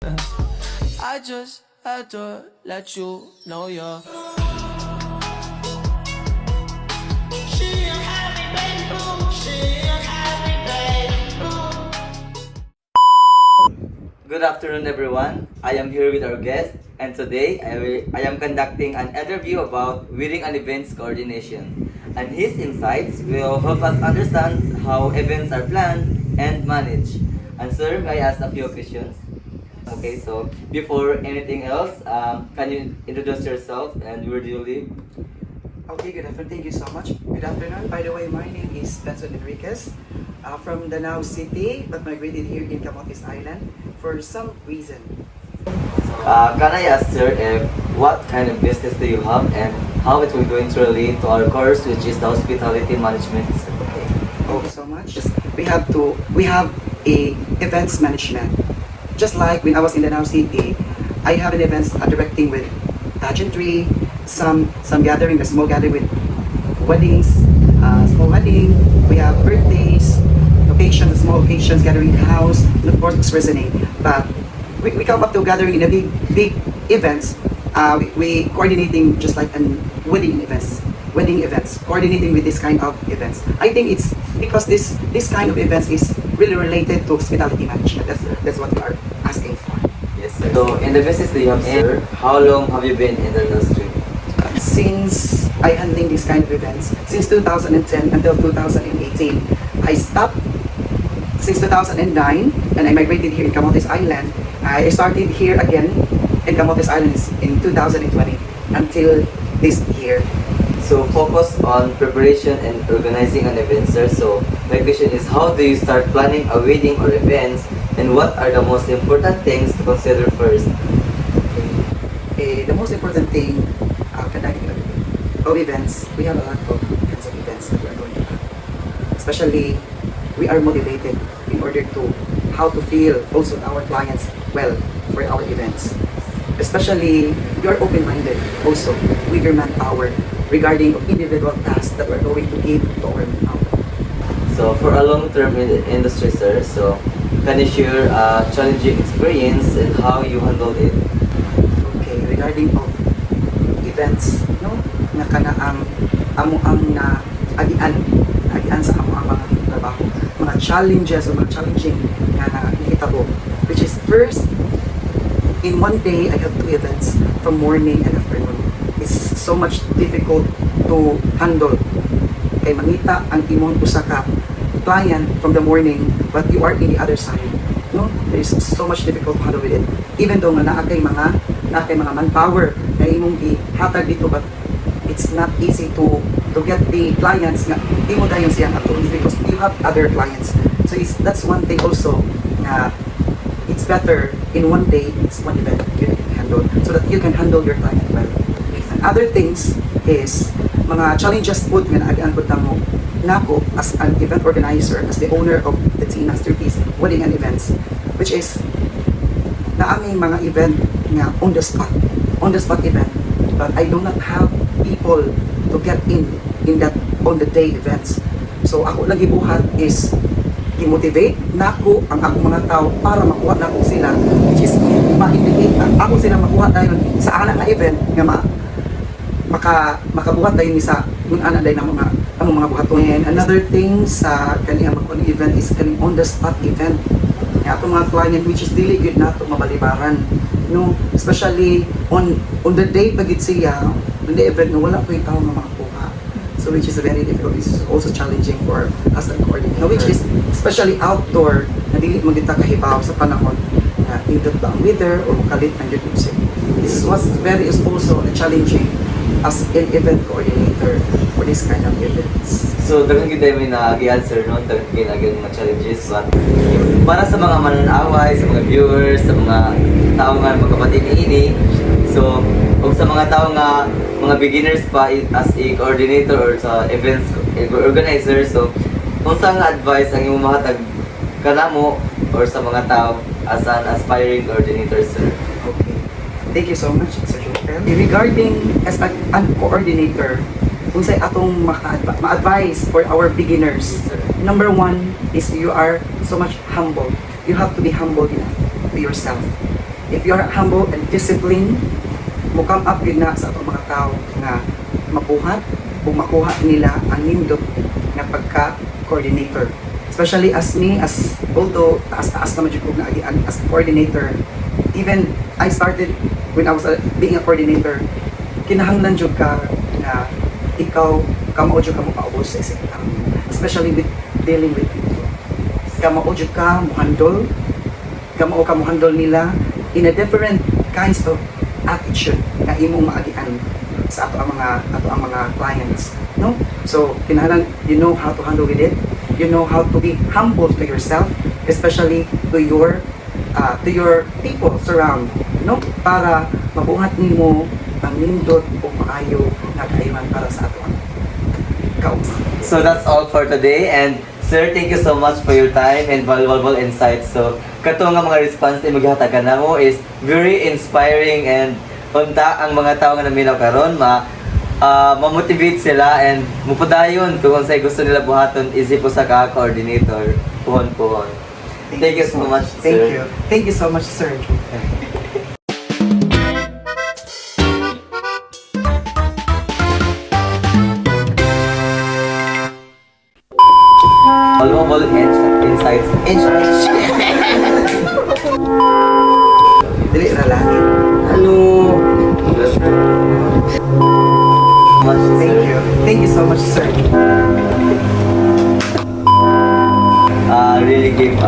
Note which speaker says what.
Speaker 1: I just had to let you know you're.
Speaker 2: Good afternoon, everyone. I am here with our guest, and today I am conducting an interview about wedding and events coordination. And his insights will help us understand how events are planned and managed. And sir, may I ask a few questions? Okay, so before anything else, can you introduce yourself and where do you live?
Speaker 3: Okay, good afternoon. Thank you so much. Good afternoon. By the way, my name is Benson Enriquez from Danao City, but migrated here in Camotes Island for some reason.
Speaker 2: Can I ask sir if what kind of business do you have and how it will going to relate to our course, which is the hospitality management?
Speaker 3: Okay, thank you so much. We have a events management. Just like when I was in Danao City, I have an events directing with pageantry, some gathering, a small gathering with weddings, small wedding. We have birthdays, occasions, small occasions, gathering in the house, and of course christening. But we come up to gathering in a big events. We coordinating just like an wedding events, coordinating with this kind of events. I think it's because this kind of events is really related to hospitality management. That's what we are asking for.
Speaker 2: Yes sir. So in the business that you have sir, how long have you been in the industry?
Speaker 3: Since I handling this kind of events, since 2010 until 2018, I stopped since 2009 and I migrated here in Camotes Island. I started here again in Camotes Island in 2020 until this year.
Speaker 2: So focus on preparation and organizing an event sir. So my question is how do you start planning a wedding or events and what are the most important things to consider first?
Speaker 3: The most important thing of events, we have a lot of kinds of events that we are going to have. Especially, we are motivated in order to how to feel also our clients well for our events. Especially, you are open-minded also with your manpower regarding individual tasks that we're going to give to our manpower.
Speaker 2: So for a long-term in the industry sir, so can you share a challenging experience and how you handled it?
Speaker 3: Okay, regarding of events, no, na kanaang amo na agian sa amo ang mga trabaho, mga challenges o mga challenging na nakikita ko, which is first, in one day I have two events from morning and afternoon. It's so much difficult to handle. Kay mangita ang imong usa ka client from the morning but you are in the other side. No, there is so much difficult to handle with it. Even though nga naa kay mga manpower na imong ihatag dito, but it's not easy to get the clients nga imo dayon siyang attorneys because you have other clients. So that's one thing also na it's better in one day, it's one event you can handle so that you can handle your client well. And other things is mga challenges po nga naagian pud mo nako as an event organizer, as the owner of the T Masterpiece Wedding and Events, which is na aming mga event nga on the spot event, but I do not have people to get in that on the day events. So ako lang gibuhat is i-motivate nako ang akong mga tao para makuha nako sila, which is ma-indicate ako sila makuha dayon sa ana nga event nga makabuhat dayon sa kung ana dayon ang mga buhaton. And another thing sa kaniyang mga event is kaning on the spot event. Nga ato mga client which is dili good nato mabalibaran, no, especially on the day pagit siya on the event no wala ko yung tao nga makakuha, so which is very difficult. This is also challenging for us as a coordinator, which is especially outdoor na dili magita kahibaw sa panahon na indot ba ang weather o kalit ang music. This was is also challenging as an event coordinator for this kind of events.
Speaker 2: So daghang kita may nag-answer no, daghang ginagin mga challenges but para sa mga mananaway, sa mga viewers, sa mga tao nga magkapatid ini. So kung sa mga tao nga mga beginners pa as a coordinator or sa events organizer, so kung saan nga advice ang imong mahatag kanamo or sa mga tao as an aspiring coordinator sir?
Speaker 3: Okay. Thank you so much, Sir Joel. Regarding as an coordinator, kung say atong ma-advise for our beginners, number one is you are so much humble. You have to be humble enough to yourself. if you are humble and disciplined, mo come up yun na sa atong mga tao na mabuhat o makuha nila ang nindot nga pagka-coordinator. Especially as me, as although taas-taas naman yung na agian as coordinator, even I started when I was being a coordinator, kinahanglan jud ka na ikaw kamao jud ka mo paubos sa isang tao, especially with dealing with people. Kamao jud ka mo handle, kamao ka mo handle nila in a different kinds of attitude na imong maagian sa ato ang mga clients, no? So kinahanglan you know how to handle with it, you know how to be humble to yourself, especially to your people surround, no? Para mabuhat nimo ang nindot o maayo na kaiman para sa ato ang kauma.
Speaker 2: So that's all for today, and sir, thank you so much for your time and valuable insights. So kato nga mga response na maghatagan namo is very inspiring, and unta ang mga tao nga naminaw karon ma-motivate sila and mupudayon kung unsay gusto nila buhaton isip po sa ka-coordinator puhon. Thank you so much,
Speaker 3: Thank
Speaker 2: sir.
Speaker 3: you. Thank you so much, sir.
Speaker 2: Valuable insights.
Speaker 3: Dili ra lagi.
Speaker 2: Hello.
Speaker 3: Thank you. Thank you so much, sir.
Speaker 2: Really gave